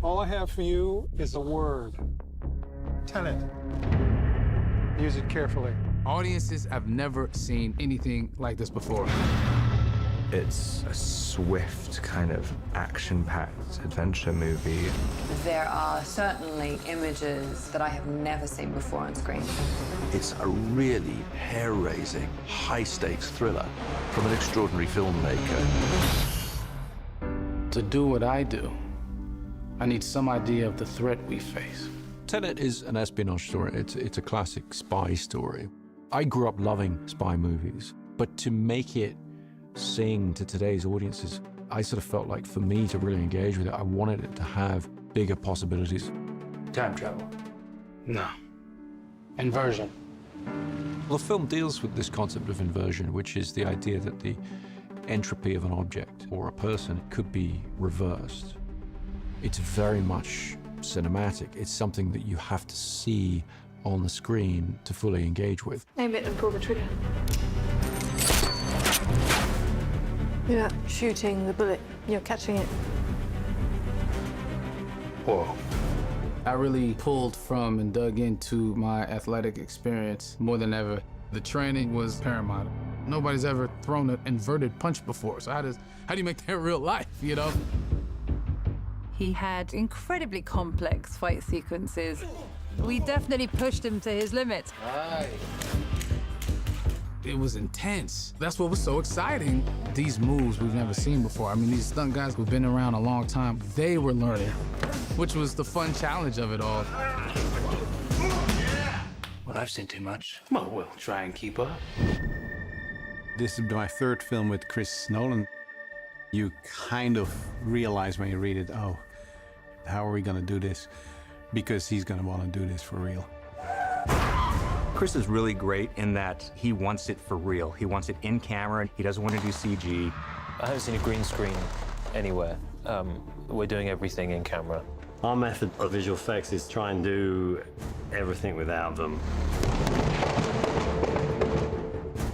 All I have for you is a word. Tenet. Use it carefully. Audiences have never seen anything like this before. It's a swift, kind of action-packed adventure movie. There are certainly images that I have never seen before on screen. It's a really hair-raising, high-stakes thriller from an extraordinary filmmaker. To do what I do, I need some idea of the threat we face. Tenet is an espionage story. It's a classic spy story. I grew up loving spy movies, but to make it sing to today's audiences, I sort of felt like for me to really engage with it, I wanted it to have bigger possibilities. Time travel? No. Inversion? Well, the film deals with this concept of inversion, which is the idea that the entropy of an object or a person could be reversed. It's very much cinematic. It's something that you have to see on the screen to fully engage with. Aim it and pull the trigger. You're not shooting the bullet, you're catching it. Whoa. I really pulled from and dug into my athletic experience more than ever. The training was paramount. Nobody's ever thrown an inverted punch before, so how do you make that real life, you know? He had incredibly complex fight sequences. We definitely pushed him to his limits. Right. It was intense. That's what was so exciting. These moves we've never seen before. I mean, these stunt guys who've been around a long time, they were learning, which was the fun challenge of it all. Well, I've seen too much. Well, we'll try and keep up. This is my third film with Chris Nolan. You kind of realize when you read it, oh, how are we gonna do this? Because he's gonna wanna do this for real. Chris is really great in that he wants it for real. He wants it in camera. He doesn't want to do CG. I haven't seen a green screen anywhere. We're doing everything in camera. Our method of visual effects is try and do everything without them.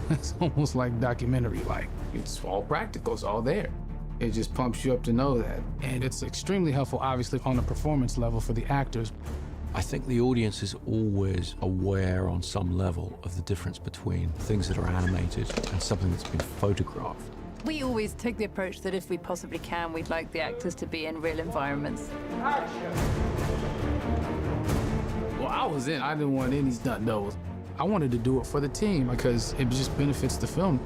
It's almost like documentary-like. It's all practical, it's all there. It just pumps you up to know that. And it's extremely helpful, obviously, on a performance level for the actors. I think the audience is always aware on some level of the difference between things that are animated and something that's been photographed. We always take the approach that if we possibly can, we'd like the actors to be in real environments. Well, I was in. I didn't want any stunt doubles. I wanted to do it for the team because it just benefits the film.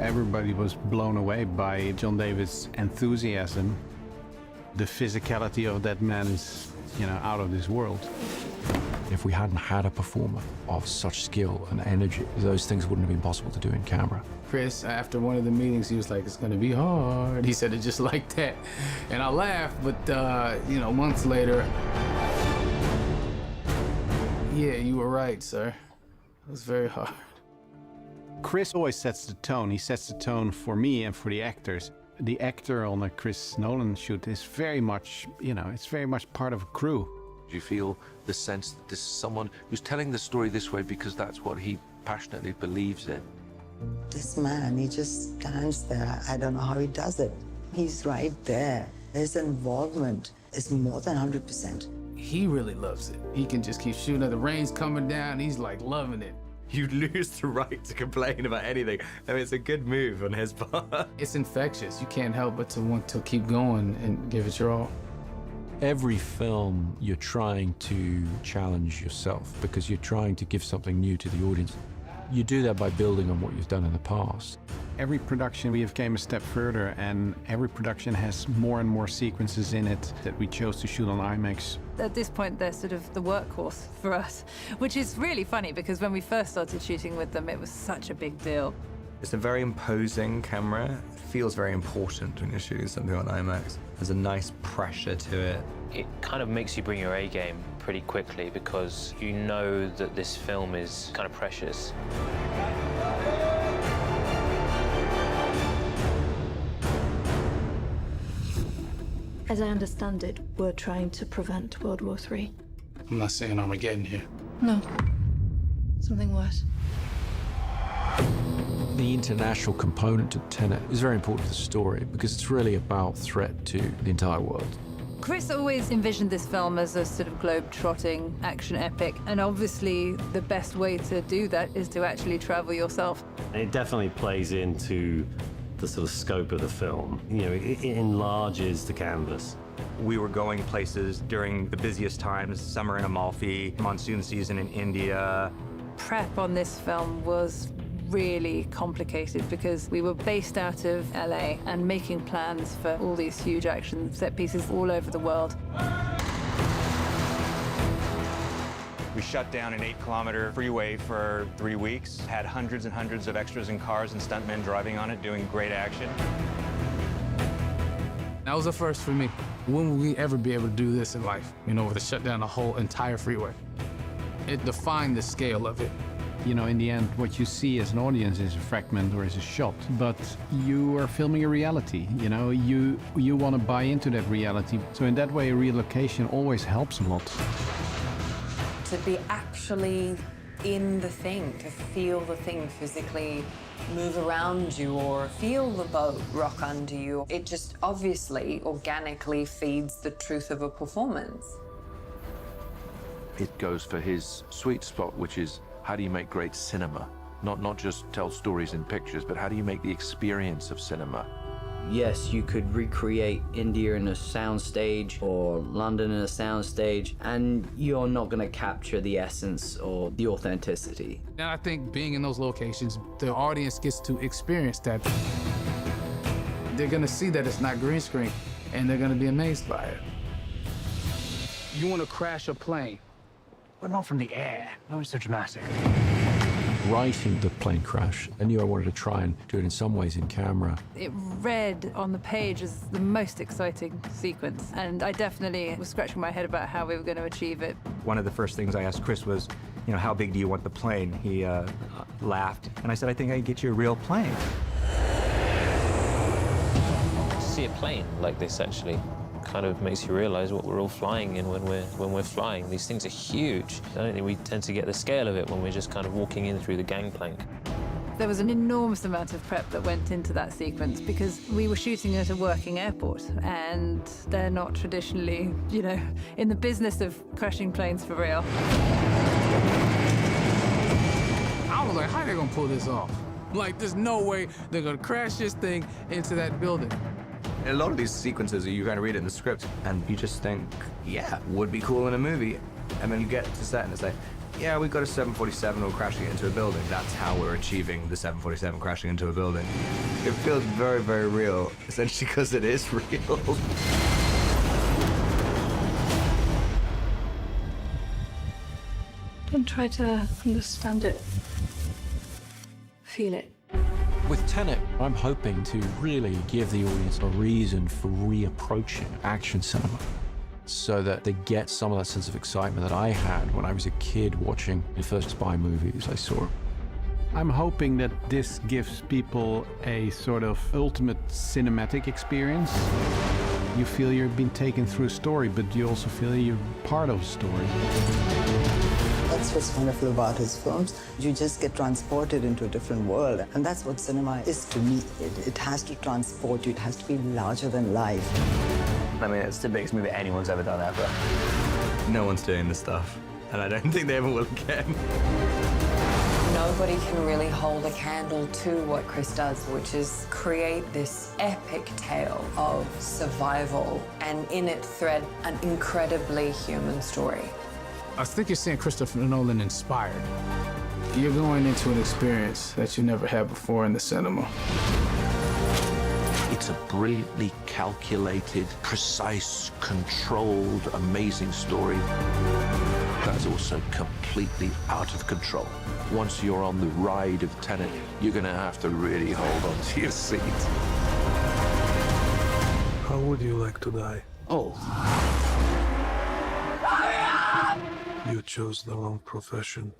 Everybody was blown away by John David's enthusiasm. The physicality of that man is, you know, out of this world. If we hadn't had a performer of such skill and energy, those things wouldn't have been possible to do in camera. Chris, after one of the meetings, he was like, it's gonna be hard. He said it just like that. And I laughed, but, you know, months later, yeah, you were right, sir. It was very hard. Chris always sets the tone. He sets the tone for me and for the actors. The actor on a Chris Nolan shoot is very much, you know, it's very much part of a crew. Do you feel the sense that this is someone who's telling the story this way because that's what he passionately believes in? This man, he just stands there. I don't know how he does it. He's right there. His involvement is more than 100%. He really loves it. He can just keep shooting. The rain's coming down. He's like loving it. You lose the right to complain about anything. I mean, it's a good move on his part. It's infectious. You can't help but to want to keep going and give it your all. Every film, you're trying to challenge yourself because you're trying to give something new to the audience. You do that by building on what you've done in the past. Every production we have came a step further, and every production has more and more sequences in it that we chose to shoot on IMAX. At this point, they're sort of the workhorse for us, which is really funny because when we first started shooting with them, it was such a big deal. It's a very imposing camera. It feels very important when you're shooting something on IMAX. There's a nice pressure to it. It kind of makes you bring your A game pretty quickly because you know that this film is kind of precious. As I understand it, we're trying to prevent World War III. I'm not saying Armageddon here. No. Something worse. The international component to Tenet is very important to the story because it's really about threat to the entire world. Chris always envisioned this film as a sort of globe-trotting action epic, and obviously the best way to do that is to actually travel yourself. It definitely plays into the sort of scope of the film. You know, it enlarges the canvas. We were going places during the busiest times, summer in Amalfi, monsoon season in India. Prep on this film was really complicated because we were based out of LA and making plans for all these huge action set pieces all over the world. We shut down an 8-kilometer freeway for 3 weeks, had hundreds and hundreds of extras and cars and stuntmen driving on it, doing great action. That was a first for me. When will we ever be able to do this in life? You know, to shut down a whole entire freeway. It defined the scale of it. You know, in the end, what you see as an audience is a fragment or is a shot, but you are filming a reality, you know? You want to buy into that reality. So in that way, relocation always helps a lot. To be actually in the thing, to feel the thing physically move around you or feel the boat rock under you, it just obviously, organically feeds the truth of a performance. It goes for his sweet spot, which is how do you make great cinema? Not just tell stories in pictures, but how do you make the experience of cinema? Yes, you could recreate India in a soundstage or London in a soundstage, and you're not going to capture the essence or the authenticity. And I think being in those locations, the audience gets to experience that. They're going to see that it's not green screen, and they're going to be amazed by it. You want to crash a plane, But not from the air. That was so dramatic. Writing the plane crash, I knew I wanted to try and do it in some ways in camera. It read on the page as the most exciting sequence, and I definitely was scratching my head about how we were going to achieve it. One of the first things I asked Chris was, you know, how big do you want the plane? He laughed, and I said, I think I can get you a real plane. To see a plane like this actually kind of makes you realize what we're all flying in when we're flying. These things are huge. I don't think we tend to get the scale of it when we're just kind of walking in through the gangplank. There was an enormous amount of prep that went into that sequence because we were shooting at a working airport, and they're not traditionally, you know, in the business of crashing planes for real. I was like, how are they gonna pull this off? Like, there's no way they're gonna crash this thing into that building. A lot of these sequences, you kind of read it in the script, and you just think, yeah, would be cool in a movie. And then you get to set and it's like, yeah, we've got a 747, we're crashing it into a building. That's how we're achieving the 747 crashing into a building. It feels very, very real, essentially because it is real. Don't try to understand it. Feel it. With Tenet, I'm hoping to really give the audience a reason for reapproaching action cinema so that they get some of that sense of excitement that I had when I was a kid watching the first spy movies I saw. I'm hoping that this gives people a sort of ultimate cinematic experience. You feel you've been taken through a story, but you also feel you're part of a story. That's what's wonderful about his films. You just get transported into a different world. And that's what cinema is to me. It has to transport you. It has to be larger than life. I mean, it's the biggest movie anyone's ever done ever. No one's doing this stuff, and I don't think they ever will again. Nobody can really hold a candle to what Chris does, which is create this epic tale of survival and in it thread an incredibly human story. I think you're seeing Christopher Nolan inspired. You're going into an experience that you never had before in the cinema. It's a brilliantly calculated, precise, controlled, amazing story that's also completely out of control. Once you're on the ride of Tenet, you're going to have to really hold on to your seat. How would you like to die? Oh. You chose the wrong profession.